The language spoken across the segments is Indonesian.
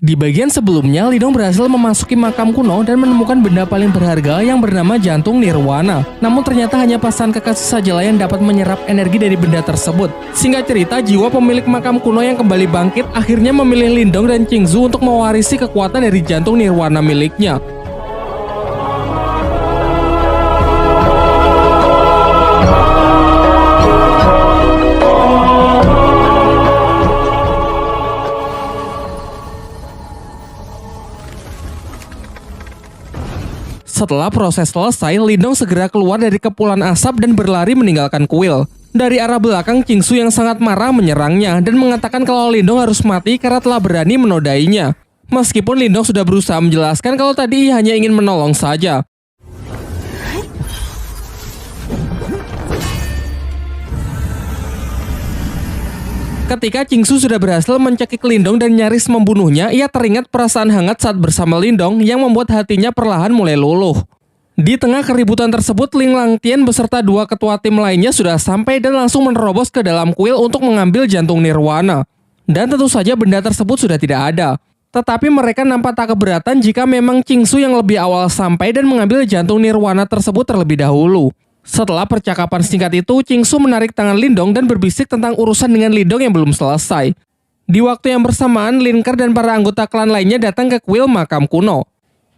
Di bagian sebelumnya, Lindong berhasil memasuki makam kuno dan menemukan benda paling berharga yang bernama jantung nirwana. Namun ternyata hanya pasangan kekasih sajalah yang dapat menyerap energi dari benda tersebut. Singkat cerita, jiwa pemilik makam kuno yang kembali bangkit akhirnya memilih Lindong dan Qingzu untuk mewarisi kekuatan dari jantung nirwana miliknya. Setelah proses selesai, Lindong segera keluar dari kepulan asap dan berlari meninggalkan kuil. Dari arah belakang, Qingzu yang sangat marah menyerangnya dan mengatakan kalau Lindong harus mati karena telah berani menodainya. Meskipun Lindong sudah berusaha menjelaskan kalau tadi ia hanya ingin menolong saja. Ketika Qingzu sudah berhasil mencekik Lindong dan nyaris membunuhnya, ia teringat perasaan hangat saat bersama Lindong yang membuat hatinya perlahan mulai luluh. Di tengah keributan tersebut, Ling Langtian beserta dua ketua tim lainnya sudah sampai dan langsung menerobos ke dalam kuil untuk mengambil jantung nirwana. Dan tentu saja benda tersebut sudah tidak ada. Tetapi mereka nampak tak keberatan jika memang Qingzu yang lebih awal sampai dan mengambil jantung nirwana tersebut terlebih dahulu. Setelah percakapan singkat itu, Qingzu menarik tangan Lindong dan berbisik tentang urusan dengan Lindong yang belum selesai. Di waktu yang bersamaan, Lin Ke dan para anggota klan lainnya datang ke kuil makam kuno.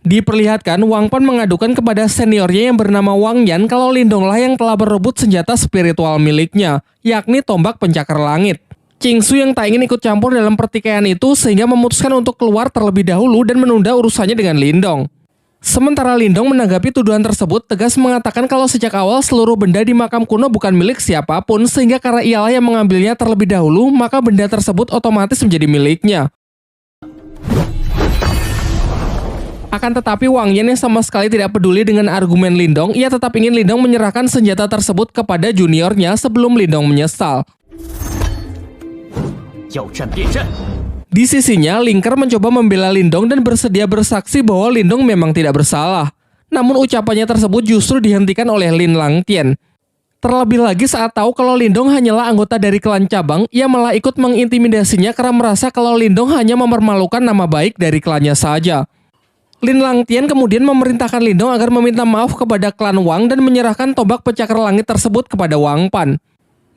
Diperlihatkan, Wang Pan mengadukan kepada seniornya yang bernama Wang Yan kalau Lindonglah yang telah berebut senjata spiritual miliknya, yakni tombak pencakar langit. Qingzu yang tak ingin ikut campur dalam pertikaian itu sehingga memutuskan untuk keluar terlebih dahulu dan menunda urusannya dengan Lindong. Sementara Lindong menanggapi tuduhan tersebut tegas mengatakan kalau sejak awal seluruh benda di makam kuno bukan milik siapapun sehingga karena ialah yang mengambilnya terlebih dahulu maka benda tersebut otomatis menjadi miliknya. Akan tetapi Wang Yan yang sama sekali tidak peduli dengan argumen Lindong, ia tetap ingin Lindong menyerahkan senjata tersebut kepada juniornya sebelum Lindong menyesal. Di sisinya, Ling Ke mencoba membela Lindong dan bersedia bersaksi bahwa Lindong memang tidak bersalah. Namun ucapannya tersebut justru dihentikan oleh Lin Langtian. Terlebih lagi saat tahu kalau Lindong hanyalah anggota dari klan cabang, ia malah ikut mengintimidasinya karena merasa kalau Lindong hanya mempermalukan nama baik dari klannya saja. Lin Langtian kemudian memerintahkan Lindong agar meminta maaf kepada klan Wang dan menyerahkan tombak pencakar langit tersebut kepada Wang Pan.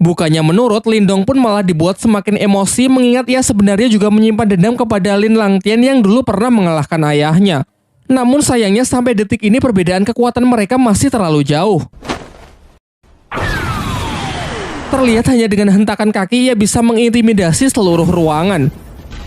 Bukannya menurut, Lindong pun malah dibuat semakin emosi mengingat ia sebenarnya juga menyimpan dendam kepada Lin Langtian yang dulu pernah mengalahkan ayahnya. Namun sayangnya sampai detik ini perbedaan kekuatan mereka masih terlalu jauh. Terlihat hanya dengan hentakan kaki ia bisa mengintimidasi seluruh ruangan.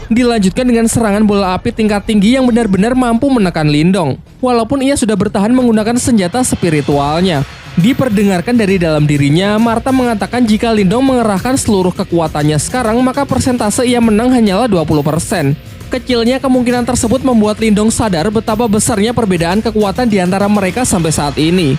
Dilanjutkan dengan serangan bola api tingkat tinggi yang benar-benar mampu menekan Lindong. Walaupun ia sudah bertahan menggunakan senjata spiritualnya. Diperdengarkan dari dalam dirinya, Martha mengatakan jika Lindong mengerahkan seluruh kekuatannya sekarang, maka persentase ia menang hanyalah 20%. Kecilnya kemungkinan tersebut membuat Lindong sadar betapa besarnya perbedaan kekuatan di antara mereka sampai saat ini.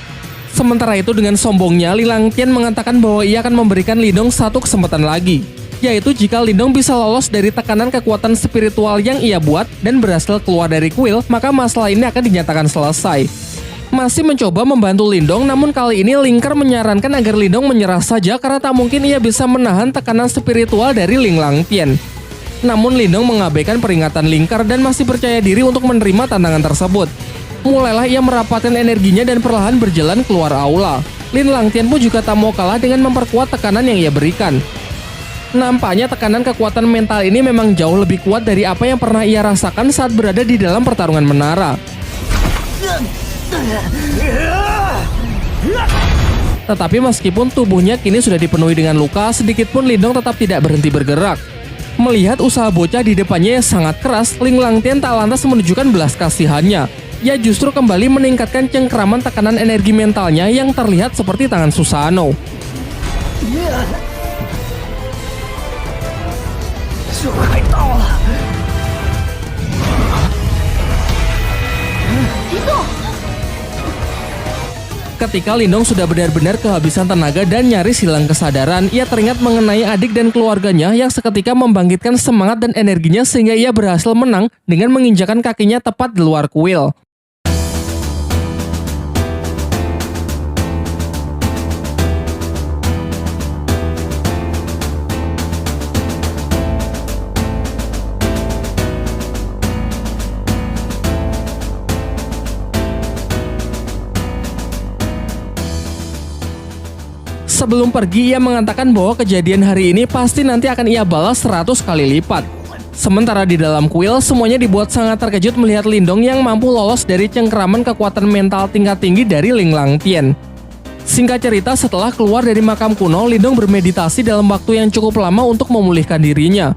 Sementara itu dengan sombongnya, Ling Langtian mengatakan bahwa ia akan memberikan Lindong satu kesempatan lagi, yaitu jika Lindong bisa lolos dari tekanan kekuatan spiritual yang ia buat dan berhasil keluar dari kuil, maka masalah ini akan dinyatakan selesai. Masih mencoba membantu Lindong, namun kali ini Ling Ke menyarankan agar Lindong menyerah saja karena tak mungkin ia bisa menahan tekanan spiritual dari Ling Langtian. Namun Lindong mengabaikan peringatan Ling Ke dan masih percaya diri untuk menerima tantangan tersebut. Mulailah ia merapatkan energinya dan perlahan berjalan keluar aula. Lin Langtian pun juga tak mau kalah dengan memperkuat tekanan yang ia berikan. Nampaknya tekanan kekuatan mental ini memang jauh lebih kuat dari apa yang pernah ia rasakan saat berada di dalam pertarungan menara. Tetapi meskipun tubuhnya kini sudah dipenuhi dengan luka, sedikitpun Lindong tetap tidak berhenti bergerak. Melihat usaha bocah di depannya yang sangat keras, Ling Langtian tak lantas menunjukkan belas kasihannya. Ia justru kembali meningkatkan cengkeraman tekanan energi mentalnya yang terlihat seperti tangan Susanoo. Ketika Lindong sudah benar-benar kehabisan tenaga dan nyaris hilang kesadaran, ia teringat mengenai adik dan keluarganya yang seketika membangkitkan semangat dan energinya sehingga ia berhasil menang dengan menginjakan kakinya tepat di luar kuil. Sebelum pergi, ia mengatakan bahwa kejadian hari ini pasti nanti akan ia balas 100 kali lipat. Sementara di dalam kuil, semuanya dibuat sangat terkejut melihat Lindong yang mampu lolos dari cengkeraman kekuatan mental tingkat tinggi dari Ling Langtian. Singkat cerita, setelah keluar dari makam kuno, Lindong bermeditasi dalam waktu yang cukup lama untuk memulihkan dirinya.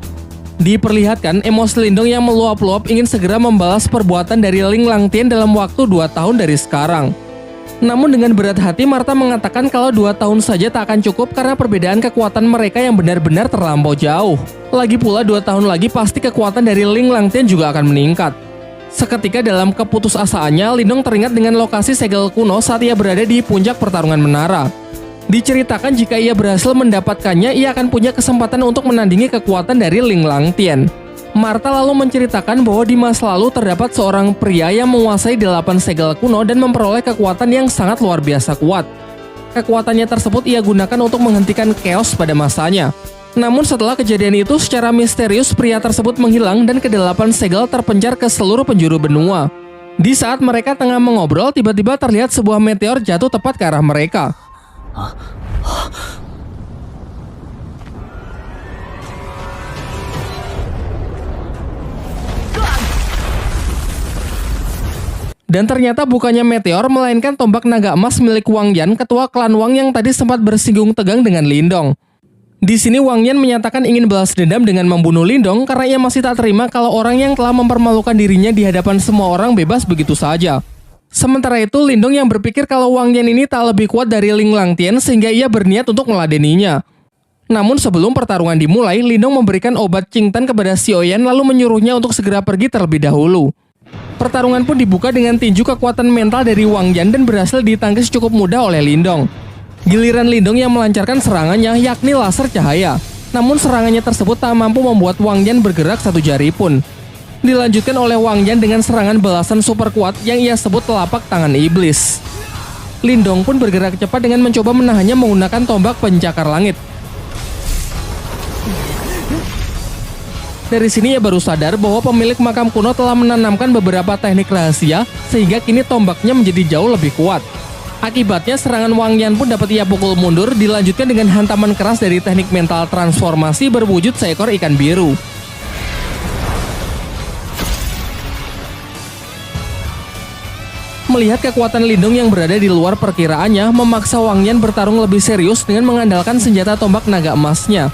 Diperlihatkan emosi Lindong yang meluap-luap ingin segera membalas perbuatan dari Ling Langtian dalam waktu 2 tahun dari sekarang. Namun dengan berat hati, Martha mengatakan kalau 2 tahun saja tak akan cukup karena perbedaan kekuatan mereka yang benar-benar terlampau jauh. Lagi pula 2 tahun lagi pasti kekuatan dari Ling Langtian juga akan meningkat. Seketika dalam keputusasaannya, Lindong teringat dengan lokasi segel kuno saat ia berada di puncak pertarungan menara. Diceritakan jika ia berhasil mendapatkannya, ia akan punya kesempatan untuk menandingi kekuatan dari Ling Langtian. Martha lalu menceritakan bahwa di masa lalu terdapat seorang pria yang menguasai 8 segel kuno dan memperoleh kekuatan yang sangat luar biasa kuat. Kekuatannya tersebut ia gunakan untuk menghentikan chaos pada masanya. Namun setelah kejadian itu, secara misterius pria tersebut menghilang dan ke-8 segel terpencar ke seluruh penjuru benua. Di saat mereka tengah mengobrol, tiba-tiba terlihat sebuah meteor jatuh tepat ke arah mereka. Dan ternyata bukannya meteor, melainkan tombak naga emas milik Wang Yan, ketua klan Wang yang tadi sempat bersinggung tegang dengan Lindong. Di sini Wang Yan menyatakan ingin balas dendam dengan membunuh Lindong karena ia masih tak terima kalau orang yang telah mempermalukan dirinya di hadapan semua orang bebas begitu saja. Sementara itu, Lindong yang berpikir kalau Wang Yan ini tak lebih kuat dari Ling Langtian sehingga ia berniat untuk meladeninya. Namun sebelum pertarungan dimulai, Lindong memberikan obat Qingtan kepada Xiaoyan lalu menyuruhnya untuk segera pergi terlebih dahulu. Pertarungan pun dibuka dengan tinju kekuatan mental dari Wang Yan dan berhasil ditangkis cukup mudah oleh Lindong. Giliran Lindong yang melancarkan serangannya, yakni laser cahaya. Namun serangannya tersebut tak mampu membuat Wang Yan bergerak satu jari pun. Dilanjutkan oleh Wang Yan dengan serangan balasan super kuat yang ia sebut telapak tangan iblis. Lindong pun bergerak cepat dengan mencoba menahannya menggunakan tombak pencakar langit. Dari sini ia baru sadar bahwa pemilik makam kuno telah menanamkan beberapa teknik rahasia sehingga kini tombaknya menjadi jauh lebih kuat. Akibatnya serangan Wang Yan pun dapat ia pukul mundur, dilanjutkan dengan hantaman keras dari teknik mental transformasi berwujud seekor ikan biru. Melihat kekuatan Lindong yang berada di luar perkiraannya, memaksa Wang Yan bertarung lebih serius dengan mengandalkan senjata tombak naga emasnya.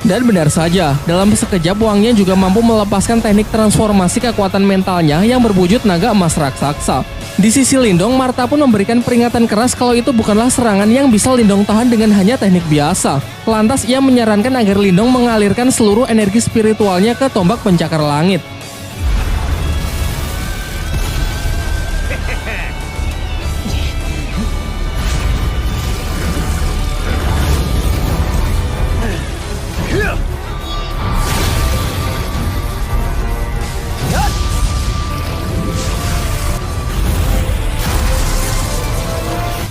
Dan benar saja, dalam sekejap Wang Yan juga mampu melepaskan teknik transformasi kekuatan mentalnya yang berwujud naga emas raksasa. Di sisi Lindong, Martha pun memberikan peringatan keras kalau itu bukanlah serangan yang bisa Lindong tahan dengan hanya teknik biasa. Lantas ia menyarankan agar Lindong mengalirkan seluruh energi spiritualnya ke tombak pencakar langit.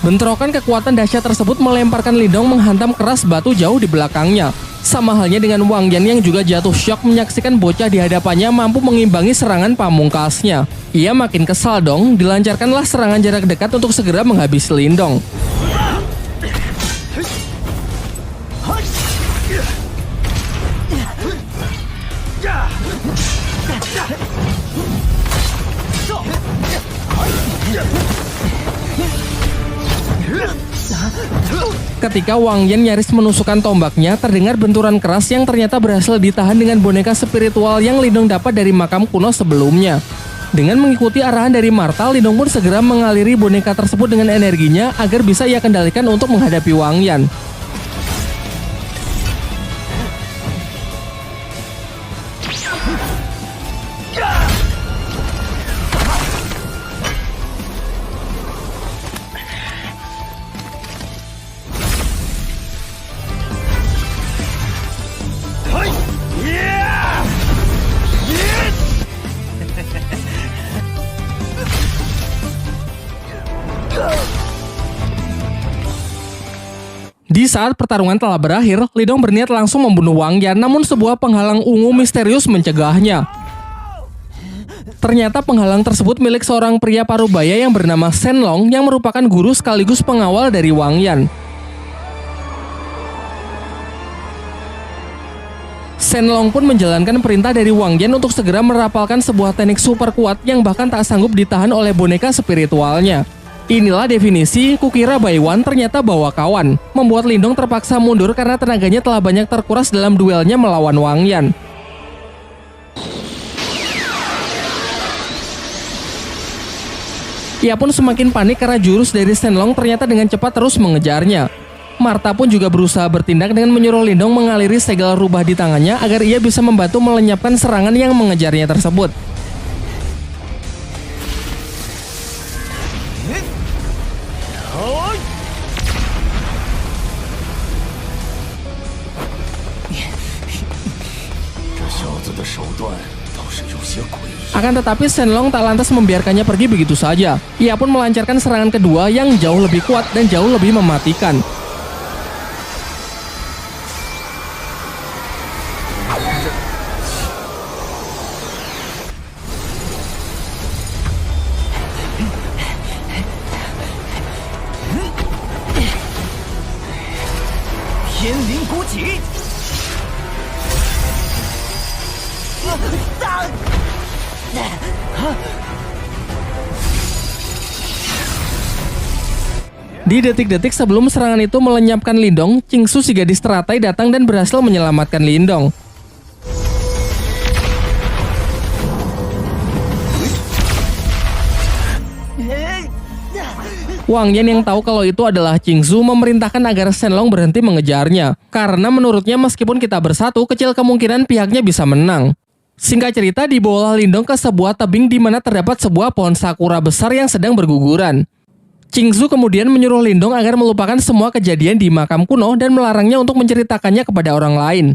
Bentrokan kekuatan dahsyat tersebut melemparkan Lindong menghantam keras batu jauh di belakangnya. Sama halnya dengan Wang Yan yang juga jatuh syok menyaksikan bocah di hadapannya mampu mengimbangi serangan pamungkasnya. Ia makin kesal dong, dilancarkanlah serangan jarak dekat untuk segera menghabisi Lindong. Ketika Wang Yan nyaris menusukkan tombaknya, terdengar benturan keras yang ternyata berhasil ditahan dengan boneka spiritual yang Lindong dapat dari makam kuno sebelumnya. Dengan mengikuti arahan dari Martha, Lindong pun segera mengaliri boneka tersebut dengan energinya agar bisa ia kendalikan untuk menghadapi Wang Yan. Di saat pertarungan telah berakhir, Lindong berniat langsung membunuh Wang Yan, namun sebuah penghalang ungu misterius mencegahnya. Ternyata penghalang tersebut milik seorang pria parubaya yang bernama Shen Long yang merupakan guru sekaligus pengawal dari Wang Yan. Shenlong pun menjalankan perintah dari Wang Yan untuk segera merapalkan sebuah teknik super kuat yang bahkan tak sanggup ditahan oleh boneka spiritualnya. Inilah definisi kukira Baiwan ternyata bawa kawan, membuat Lindong terpaksa mundur karena tenaganya telah banyak terkuras dalam duelnya melawan Wang Yan. Ia pun semakin panik karena jurus dari Shenlong ternyata dengan cepat terus mengejarnya. Martha pun juga berusaha bertindak dengan menyuruh Lindong mengaliri segel rubah di tangannya agar ia bisa membantu melenyapkan serangan yang mengejarnya tersebut. Akan tetapi Shenlong tak lantas membiarkannya pergi begitu saja. Ia pun melancarkan serangan kedua yang jauh lebih kuat dan jauh lebih mematikan. Di detik-detik sebelum serangan itu melenyapkan Lindong, Qingsu si gadis teratai datang dan berhasil menyelamatkan Lindong. Wang Yan yang tahu kalau itu adalah Qingsu memerintahkan agar Shenlong berhenti mengejarnya, karena menurutnya meskipun kita bersatu, kecil kemungkinan pihaknya bisa menang. Singkat cerita, dibawalah Lindong ke sebuah tebing di mana terdapat sebuah pohon sakura besar yang sedang berguguran. Qingsu kemudian menyuruh Lindong agar melupakan semua kejadian di makam kuno dan melarangnya untuk menceritakannya kepada orang lain.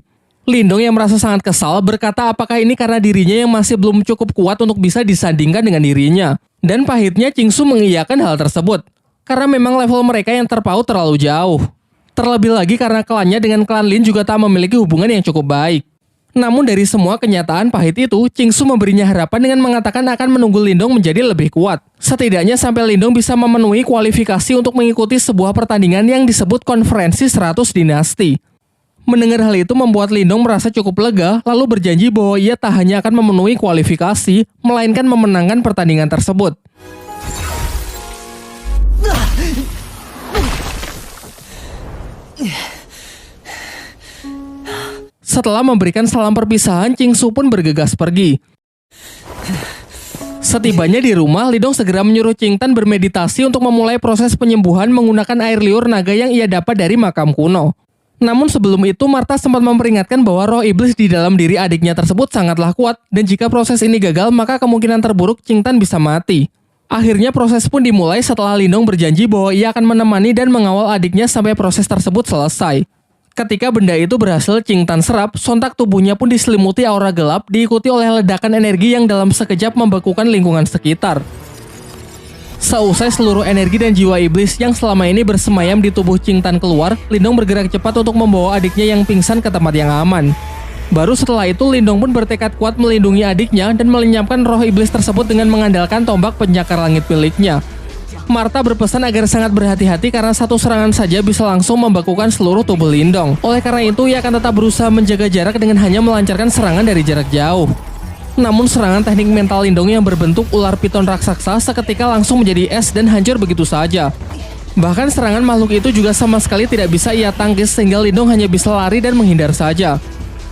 Lindong yang merasa sangat kesal berkata apakah ini karena dirinya yang masih belum cukup kuat untuk bisa disandingkan dengan dirinya. Dan pahitnya Qingsu mengiyakan hal tersebut, karena memang level mereka yang terpaut terlalu jauh. Terlebih lagi karena klannya dengan klan Lin juga tak memiliki hubungan yang cukup baik. Namun dari semua kenyataan pahit itu, Qingsu memberinya harapan dengan mengatakan akan menunggu Lindong menjadi lebih kuat. Setidaknya sampai Lindong bisa memenuhi kualifikasi untuk mengikuti sebuah pertandingan yang disebut Konferensi 100 Dinasti. Mendengar hal itu membuat Lindong merasa cukup lega, lalu berjanji bahwa ia tak hanya akan memenuhi kualifikasi, melainkan memenangkan pertandingan tersebut. Setelah memberikan salam perpisahan, Qingsu pun bergegas pergi. Setibanya di rumah, Lindong segera menyuruh Qingtan bermeditasi untuk memulai proses penyembuhan menggunakan air liur naga yang ia dapat dari makam kuno. Namun sebelum itu, Martha sempat memperingatkan bahwa roh iblis di dalam diri adiknya tersebut sangatlah kuat, dan jika proses ini gagal, maka kemungkinan terburuk Qingtan bisa mati. Akhirnya proses pun dimulai setelah Lindong berjanji bahwa ia akan menemani dan mengawal adiknya sampai proses tersebut selesai. Ketika benda itu berhasil Qingtan serap, sontak tubuhnya pun diselimuti aura gelap, diikuti oleh ledakan energi yang dalam sekejap membekukan lingkungan sekitar. Seusai seluruh energi dan jiwa iblis yang selama ini bersemayam di tubuh Qingtan keluar, Lindong bergerak cepat untuk membawa adiknya yang pingsan ke tempat yang aman. Baru setelah itu, Lindong pun bertekad kuat melindungi adiknya dan melenyapkan roh iblis tersebut dengan mengandalkan tombak penyakar langit miliknya. Martha berpesan agar sangat berhati-hati karena satu serangan saja bisa langsung membekukan seluruh tubuh Lindong. Oleh karena itu, ia akan tetap berusaha menjaga jarak dengan hanya melancarkan serangan dari jarak jauh. Namun serangan teknik mental Lindong yang berbentuk ular piton raksasa seketika langsung menjadi es dan hancur begitu saja. Bahkan serangan makhluk itu juga sama sekali tidak bisa ia tangkis sehingga Lindong hanya bisa lari dan menghindar saja.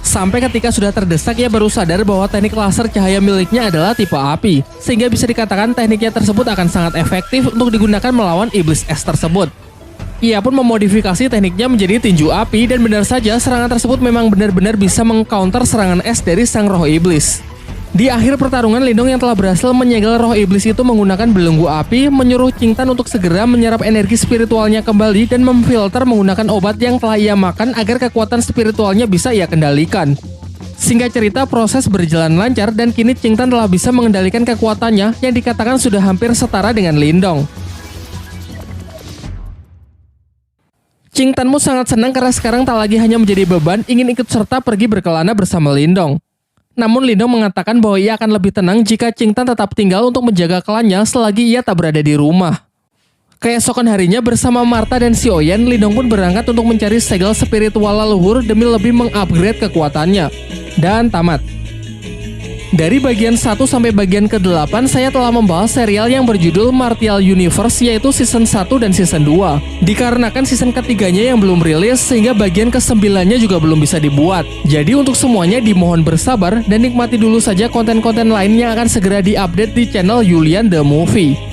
Sampai ketika sudah terdesak, ia baru sadar bahwa teknik laser cahaya miliknya adalah tipe api, sehingga bisa dikatakan tekniknya tersebut akan sangat efektif untuk digunakan melawan iblis es tersebut. Ia pun memodifikasi tekniknya menjadi tinju api, dan benar saja serangan tersebut memang benar-benar bisa meng-counter serangan es dari sang roh iblis. Di akhir pertarungan, Lindong yang telah berhasil menyegel roh iblis itu menggunakan belenggu api, menyuruh Qingtan untuk segera menyerap energi spiritualnya kembali dan memfilter menggunakan obat yang telah ia makan agar kekuatan spiritualnya bisa ia kendalikan. Singkat cerita, proses berjalan lancar dan kini Qingtan telah bisa mengendalikan kekuatannya yang dikatakan sudah hampir setara dengan Lindong. Qingtanmu sangat senang karena sekarang tak lagi hanya menjadi beban, ingin ikut serta pergi berkelana bersama Lindong. Namun Lindong mengatakan bahwa ia akan lebih tenang jika Qingtan tetap tinggal untuk menjaga klannya selagi ia tak berada di rumah. Keesokan harinya bersama Martha dan Xiaoyan, Lindong pun berangkat untuk mencari segel spiritual leluhur demi lebih mengupgrade kekuatannya. dan tamat. Dari bagian 1 sampai bagian ke-8 saya telah membahas serial yang berjudul Martial Universe, yaitu season 1 dan season 2. Dikarenakan season ketiganya yang belum rilis, sehingga bagian ke-9-nya juga belum bisa dibuat. Jadi untuk semuanya dimohon bersabar dan nikmati dulu saja konten-konten lain yang akan segera diupdate di channel Julian The Movie.